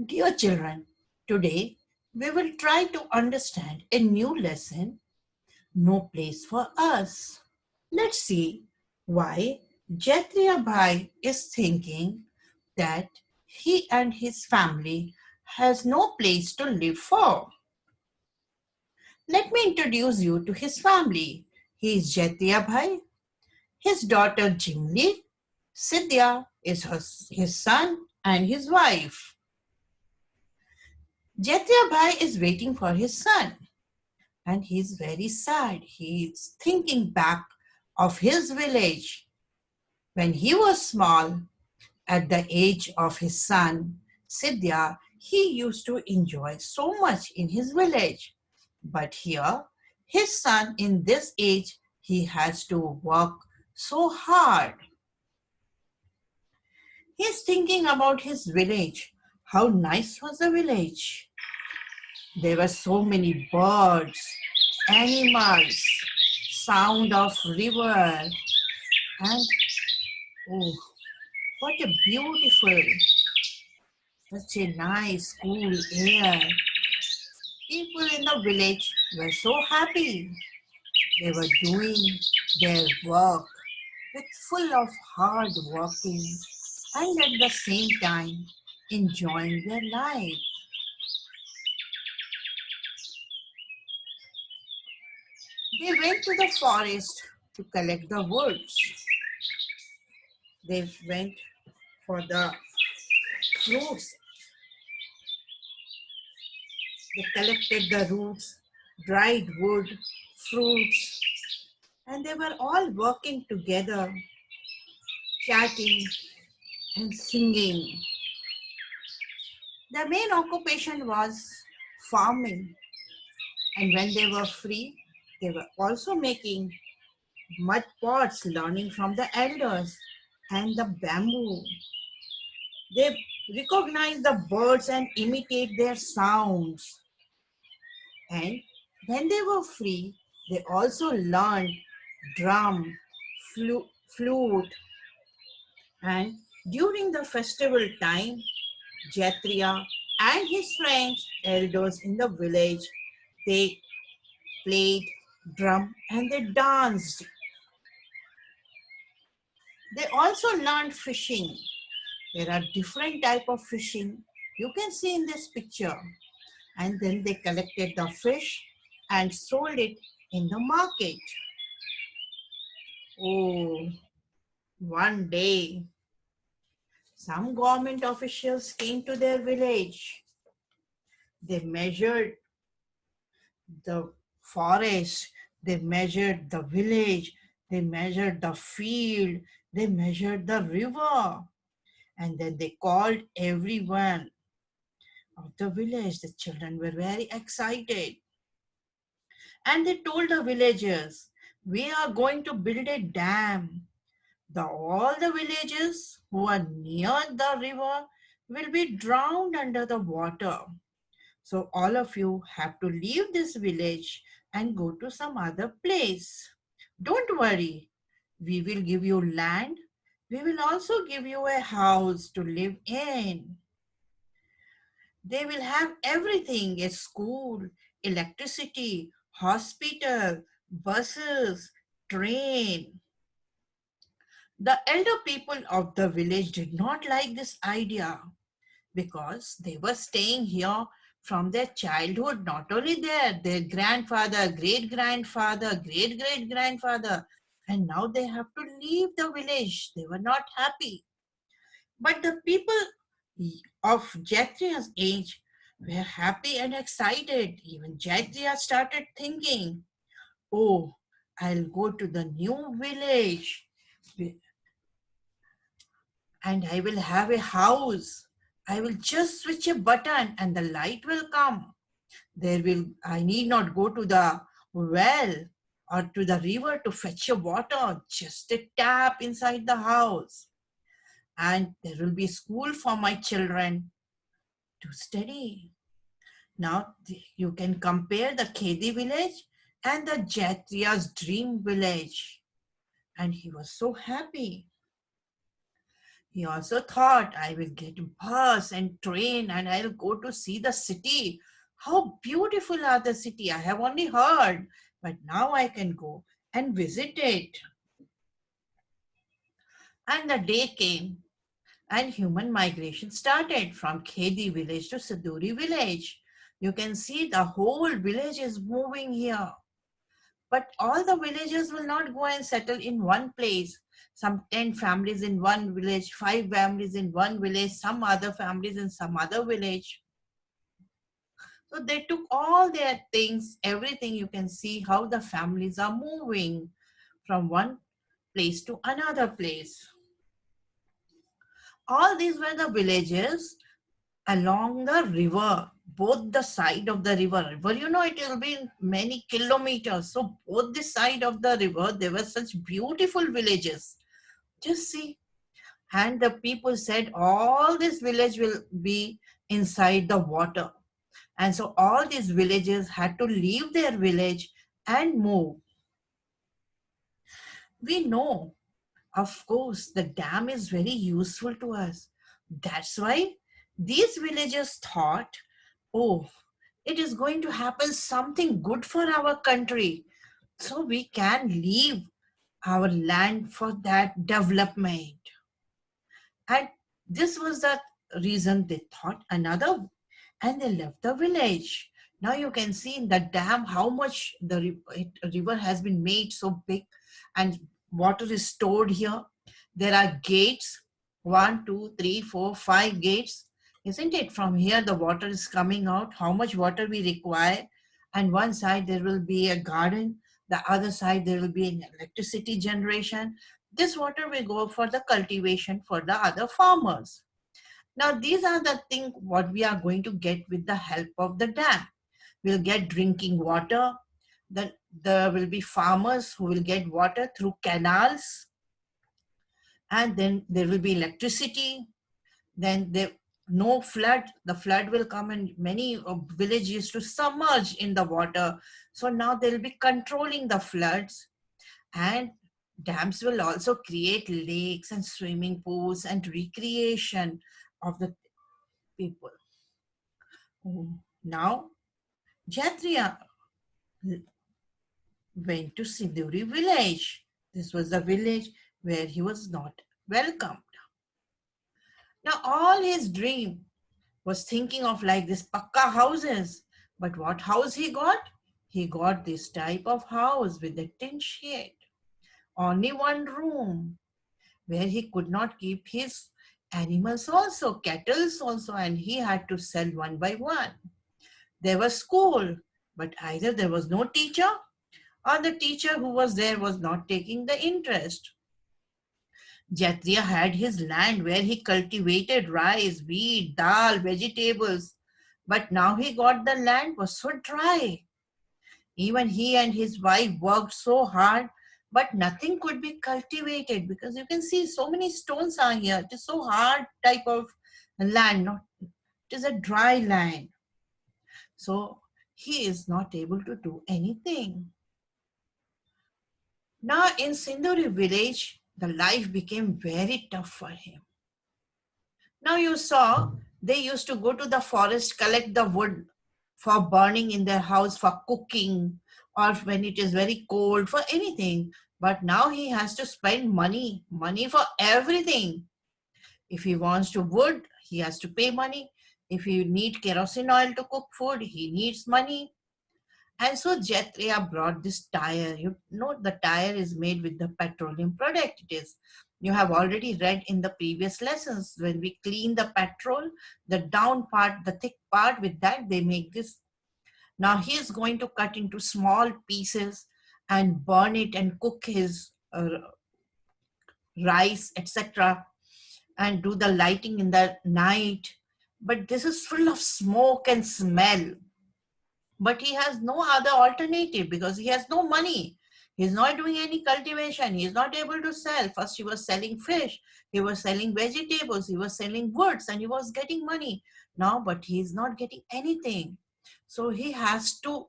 Dear children, today we will try to understand a new lesson, No Place for Us. Let's see why Jethria Bhai is thinking that he and his family has no place to live for. Let me introduce you to his family. He is Jethria Bhai, his daughter Jimli, Sidhya is his son and his wife. Jethria Bhai is waiting for his son and he's very sad. He's thinking back of his village. When he was small, at the age of his son, Sidhya, he used to enjoy so much in his village. But here, his son in this age, he has to work so hard. He's thinking about his village. How nice was the village. There were so many birds, animals, sound of river, and oh, what a beautiful, such a nice cool air. People in the village were so happy. They were doing their work with full of hard working and at the same time enjoying their life. They went to the forest to collect the woods. They went for the fruits. They collected the roots, dried wood, fruits, and they were all working together, chatting and singing. Their main occupation was farming, and when they were free, they were also making mud pots, learning from the elders and the bamboo. They recognize the birds and imitate their sounds. And when they were free, they also learned drum, flute, and during the festival time, Jethria and his friends, elders in the village, they played drum and they danced. They also learned fishing. There are different type of fishing you can see in this picture. And then they collected the fish and sold it in the market. Oh, one day, some government officials came to their village. They measured the forest, they measured the village, they measured the field, they measured the river, and then they called everyone of the village. The children were very excited. And they told the villagers, we are going to build a dam. All the villages who are near the river will be drowned under the water. So all of you have to leave this village and go to some other place. Don't worry, we will give you land. We will also give you a house to live in. They will have everything, a school, electricity, hospital, buses, train. The elder people of the village did not like this idea because they were staying here from their childhood, not only there, their grandfather, great-grandfather, great-great-grandfather, and now they have to leave the village. They were not happy. But the people of Jethria's age were happy and excited. Even Jethria started thinking, oh, I'll go to the new village and I will have a house. I will just switch a button and the light will come. I need not go to the well or to the river to fetch a water, just a tap inside the house. And there will be school for my children to study. Now you can compare the Khedi village and the Jatria's dream village. And he was so happy. He also thought, I will get bus and train and I'll go to see the city. How beautiful are the city. I have only heard, but now I can go and visit it. And the day came and human migration started from Khedi village to Saduri village. You can see the whole village is moving here. But all the villagers will not go and settle in one place. Some 10 families in one village, 5 families in one village, some other families in some other village. So they took all their things, everything. You can see how the families are moving from one place to another place. All these were the villages along the river, both the side of the river, it will be many kilometers. So both the side of the river, there were such beautiful villages. Just see. And the people said all this village will be inside the water. And so all these villages had to leave their village and move. We know, of course, the dam is very useful to us. That's why these villagers thought, oh, it is going to happen something good for our country. So we can leave our land for that development. And this was the reason they thought another, and they left the village. Now you can see in the dam how much the river has been made so big, and water is stored here. There are gates, one, two, three, four, 5 gates, isn't it? From here the water is coming out, how much water we require. And one side there will be a garden, the other side there will be an electricity generation. This water will go for the cultivation for the other farmers. Now, these are the things what we are going to get with the help of the dam. We'll get drinking water. Then there will be farmers who will get water through canals. And then there will be electricity. Then there no flood. The flood will come and many villages used to submerge in the water. So now they will be controlling the floods. And dams will also create lakes and swimming pools and recreation of the people. Now, Jatria went to Sinduri village. This was the village where he was not welcomed. Now, all his dream was thinking of like this pakka houses. But what house he got? He got this type of house with a tin shed. Only one room where he could not keep his animals also, cattle also, and he had to sell one by one. There was school, but either there was no teacher or the teacher who was there was not taking the interest. Jatria had his land where he cultivated rice, wheat, dal, vegetables, but now he got the land was so dry. Even he and his wife worked so hard, but nothing could be cultivated because you can see so many stones are here. It is so hard type of land. Not, it is a dry land. So he is not able to do anything. Now in Sinduri village, the life became very tough for him. Now you saw they used to go to the forest, collect the wood for burning in their house, for cooking, or when it is very cold, for anything. But now he has to spend money for everything. If he wants to wood, he has to pay money. If he need kerosene oil to cook food, he needs money. And so Jatria brought this tire. You know the tire is made with the petroleum product. It is. You have already read in the previous lessons when we clean the petrol, the down part, the thick part, with that they make this. Now he is going to cut into small pieces and burn it and cook his rice, etc., and do the lighting in the night. But this is full of smoke and smell. But he has no other alternative because he has no money. He's not doing any cultivation. He's not able to sell. First, he was selling fish. He was selling vegetables. He was selling woods and he was getting money. Now, but he's not getting anything. So he has to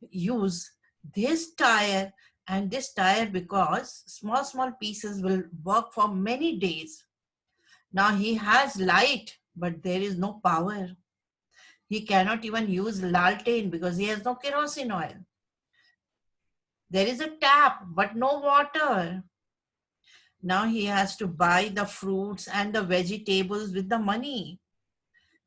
use this tire, and this tire, because small pieces will work for many days. Now he has light, but there is no power. He cannot even use laltain because he has no kerosene oil. There is a tap, but no water. Now he has to buy the fruits and the vegetables with the money.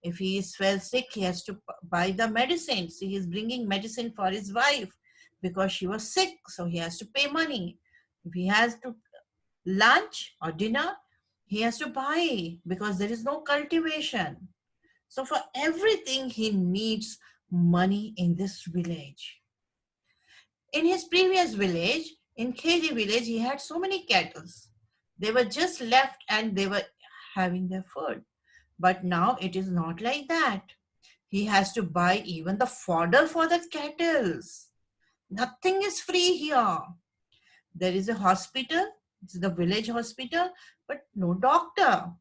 If he is fell sick, he has to buy the medicines. He is bringing medicine for his wife because she was sick, so he has to pay money. If he has to lunch or dinner, he has to buy because there is no cultivation. So for everything, he needs money in this village. In his previous village, in Khare village, he had so many cattle. They were just left and they were having their food. But now it is not like that. He has to buy even the fodder for the cattle. Nothing is free here. There is a hospital, it's the village hospital, but no doctor.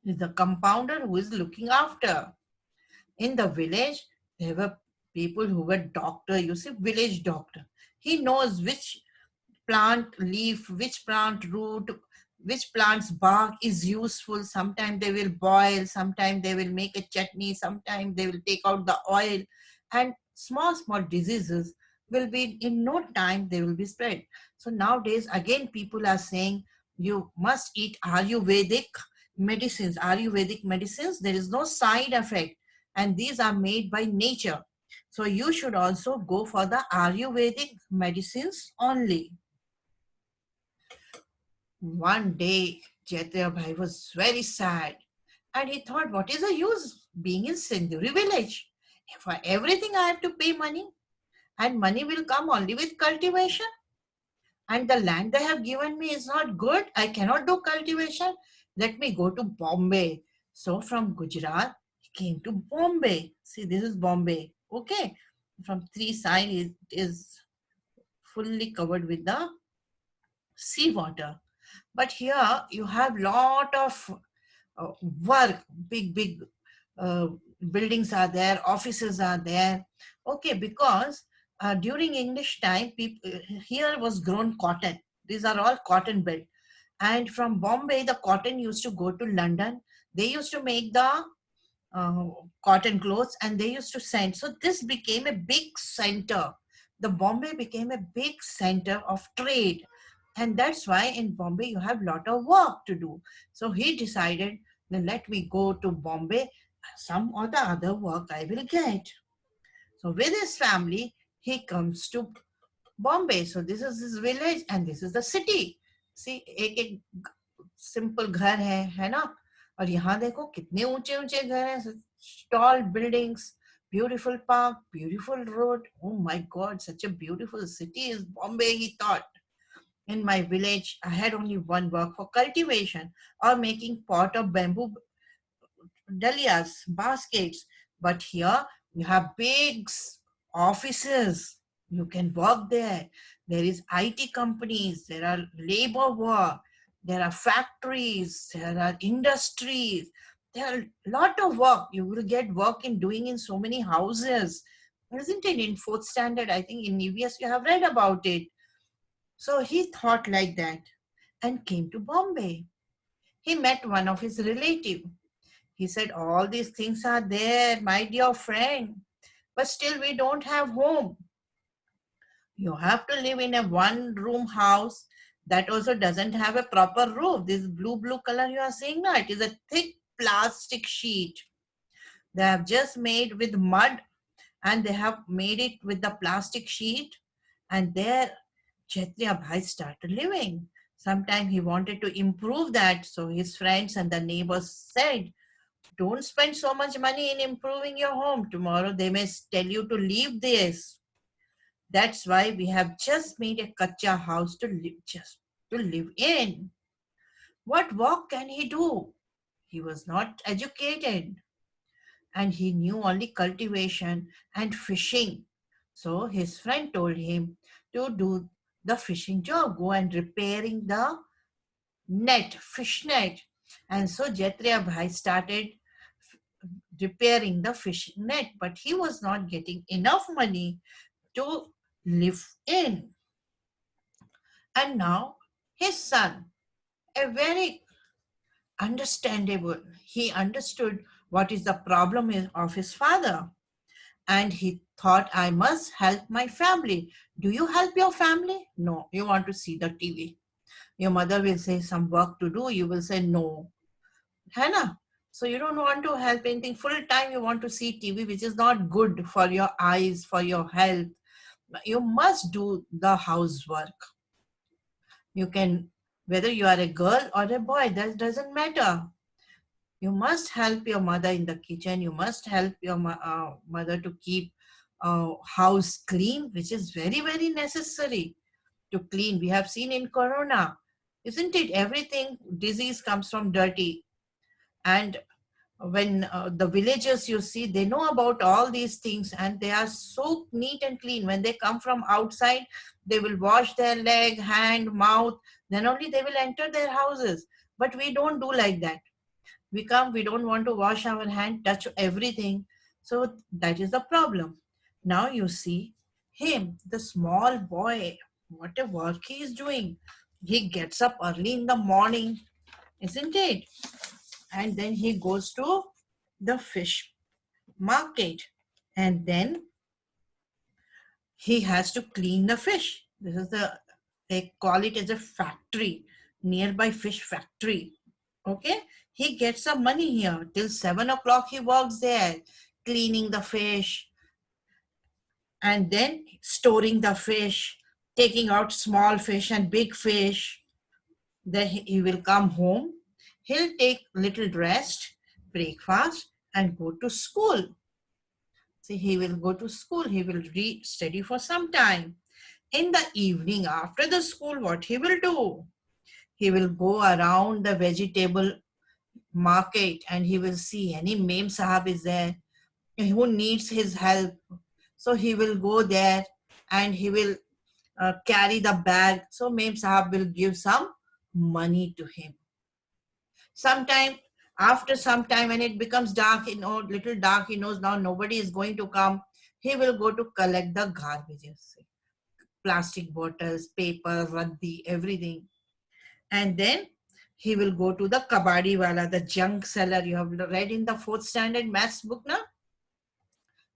It's the compounder who is looking after. In the village, there were people who were doctor, you see, village doctor. He knows which plant leaf, which plant root, which plant's bark is useful. Sometimes they will boil, sometimes they will make a chutney, sometimes they will take out the oil, and small, small diseases will be in no time they will be spread. So nowadays, again, people are saying you must eat Ayurvedic medicines. Ayurvedic medicines, there is no side effect, and these are made by nature. So you should also go for the Ayurvedic medicines only. One day, Chaitya Bhai was very sad and he thought, what is the use being in Sindhuri village? For everything I have to pay money and money will come only with cultivation. And the land they have given me is not good. I cannot do cultivation. Let me go to Bombay. So from Gujarat, he came to Bombay. See, this is Bombay. Okay. From three sides, it is fully covered with the seawater. But here you have lot of work, big uh, buildings are there, offices are there. Okay, because during English time, people here was grown cotton. These are all cotton belt. And from Bombay, the cotton used to go to London. They used to make the uh, cotton clothes and they used to send. So this became a big center. The Bombay became a big center of trade. And that's why in Bombay you have lot of work to do. So he decided, then let me go to Bombay. Some or the other work I will get. So with his family, he comes to Bombay. So this is his village and this is the city. See, एक simple घर है ना? और यहाँ देखो कितने ऊंचे ऊंचे घर हैं, tall buildings, beautiful park, beautiful road. Oh my God, such a beautiful city is Bombay, he thought. In my village, I had only one work for cultivation or making pot of bamboo dahlias, baskets. But here you have big offices. You can work there. There is IT companies. There are labor work. There are factories. There are industries. There are a lot of work. You will get work in doing in so many houses. Isn't it in fourth standard? I think in EVS you have read about it. So he thought like that and came to Bombay. He met one of his relatives. He said, all these things are there, my dear friend, but still we don't have home. You have to live in a one room house that also doesn't have a proper roof. This blue color you are seeing now, it is a thick plastic sheet. They have just made with mud and they have made it with the plastic sheet, and there Kshatriya Bhai started living. Sometime he wanted to improve that, so his friends and the neighbors said, don't spend so much money in improving your home. Tomorrow they may tell you to leave this. That's why we have just made a kacha house to live in. What work can he do? He was not educated and he knew only cultivation and fishing. So his friend told him to do the fishing job, go and repairing the net, fish net. And so Kshatriya Bhai started repairing the fish net, but he was not getting enough money to live in. And now his son, a very Understandable. He understood what is the problem of his father, and he thought, I must help my family. Do you help your family? No, you want to see the TV. Your mother will say some work to do, you will say no. Hannah, so you don't want to help anything full time, you want to see TV, which is not good for your eyes, for your health. You must do the housework. You can, whether you are a girl or a boy, that doesn't matter. You must help your mother in the kitchen. You must help your mother to keep house clean, which is very, very necessary to clean. We have seen in Corona, isn't it? Everything, disease comes from dirty. And when the villagers, you see, they know about all these things and they are so neat and clean. When they come from outside, they will wash their leg, hand, mouth, then only they will enter their houses. But we don't do like that. We come, we don't want to wash our hand, touch everything. So that is the problem. Now you see him, the small boy, what a work he is doing. He gets up early in the morning, isn't it? And then he goes to the fish market, and then he has to clean the fish. This is they call it as a factory, nearby fish factory. Okay, he gets some money here. Till 7 o'clock he works there, cleaning the fish and then storing the fish, taking out small fish and big fish. Then he will come home. He'll take little rest, breakfast, and go to school. See, he will go to school. He will study for some time. In the evening, after the school, what he will do? He will go around the vegetable market and he will see any Mem Sahab is there who needs his help. So he will go there and he will carry the bag. So Mem Sahab will give some money to him. Sometime, after some time, when it becomes dark, little dark, he knows now nobody is going to come. He will go to collect the garbages, plastic bottles, paper, raddi, everything. And then he will go to the kabadi wala, the junk seller. You have read in the 4th standard maths book now.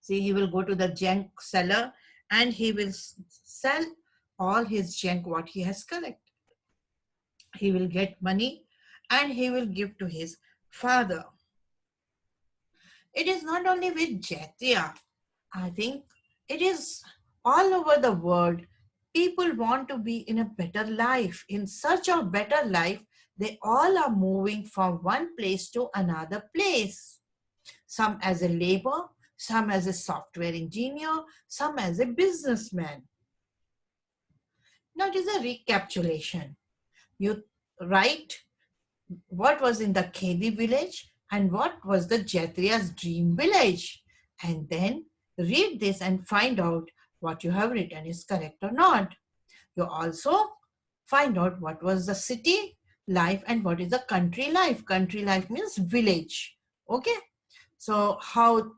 See, he will go to the junk seller and he will sell all his junk, what he has collected. He will get money and he will give to his father. It is not only with Jatia. I think it is all over the world. People want to be in a better life. In search of better life, they all are moving from one place to another place. Some as a labor, some as a software engineer, some as a businessman. Now it is a recapitulation. You write what was in the Khedi village and what was the Jatriya's dream village. And then read this and find out what you have written is correct or not. You also find out what was the city life and what is the country life. Country life means village. Okay. So how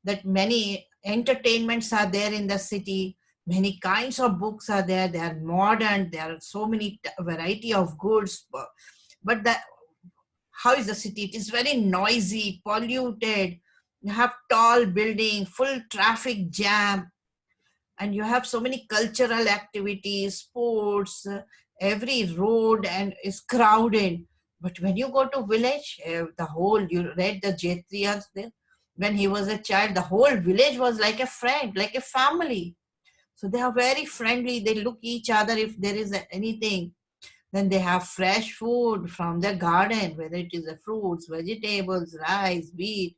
that many entertainments are there in the city, many kinds of books are there, they are modern, there are so many variety of goods. But how is the city? It is very noisy, polluted. You have tall building, full traffic jam, and you have so many cultural activities, sports, every road and is crowded. But when you go to village, the whole, you read the Jaitriyas there, when he was a child, the whole village was like a friend, like a family. So they are very friendly. They look each other if there is anything. Then they have fresh food from their garden, whether it is the fruits, vegetables, rice, wheat.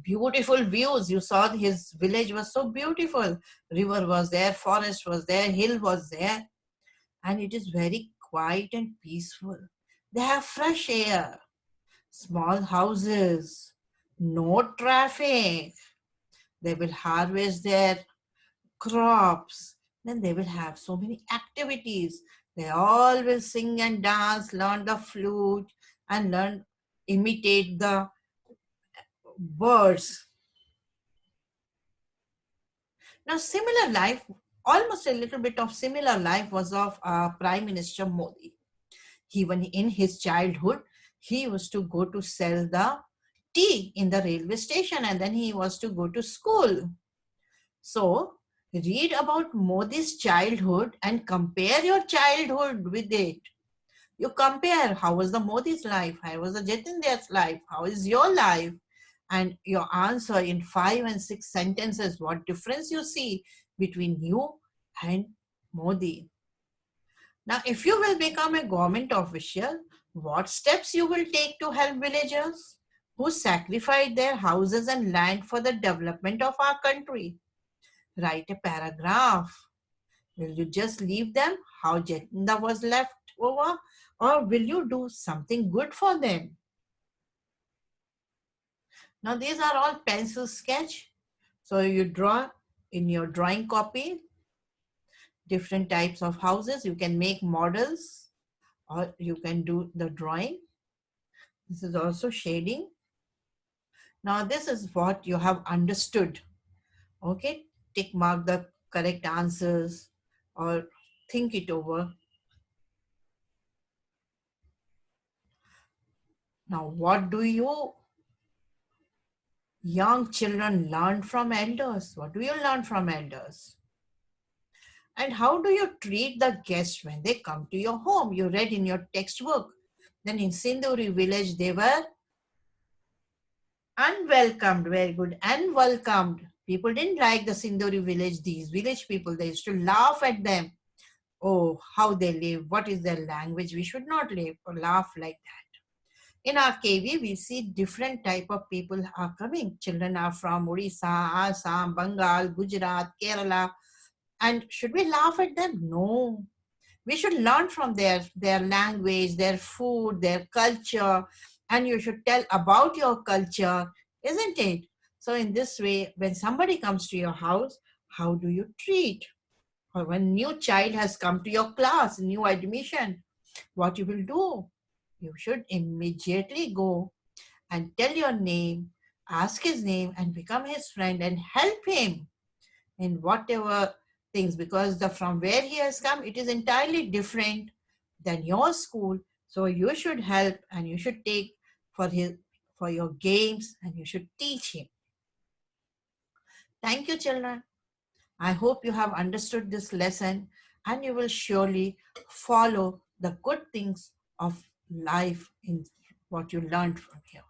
Beautiful views. You saw his village was so beautiful. River was there, forest was there, hill was there. And it is very quiet and peaceful. They have fresh air, small houses, no traffic. They will harvest their crops. Then they will have so many activities. They all will sing and dance, learn the flute, and imitate the birds. Now, similar life, almost a little bit of similar life was of Prime Minister Modi. Even in his childhood, he was to go to sell the tea in the railway station, and then he was to go to school. So read about Modi's childhood and compare your childhood with it. You compare how was the Modi's life, how was the Jatindra's life, how is your life, and your answer in 5 and 6 sentences what difference you see between you and Modi. Now, if you will become a government official, what steps you will take to help villagers who sacrificed their houses and land for the development of our country? Write a paragraph. Will you just leave them how Jatinda was left over, or will you do something good for them? Now, these are all pencil sketch. So you draw in your drawing copy different types of houses. You can make models or you can do the drawing. This is also shading. Now, this is what you have understood. Okay, tick mark the correct answers or think it over. Now, what do you young children learn from elders? What do you learn from elders? And how do you treat the guests when they come to your home? You read in your textbook. Then in Sindhuri village, they were unwelcomed. Very good. Unwelcomed. People didn't like the Sindhuri village. These village people, they used to laugh at them. Oh, how they live. What is their language? We should not live or laugh like that. In our KV, we see different type of people are coming. Children are from Odisha, Assam, Bengal, Gujarat, Kerala. And should we laugh at them? No. We should learn from their language, their food, their culture, and you should tell about your culture, isn't it? So in this way, when somebody comes to your house, how do you treat? Or when new child has come to your class, new admission, what you will do? You should immediately go and tell your name, ask his name, and become his friend and help him in whatever things, because the from where he has come, it is entirely different than your school. So you should help and you should take for your games and you should teach him. Thank you, children. I hope you have understood this lesson and you will surely follow the good things of life in what you learned from here.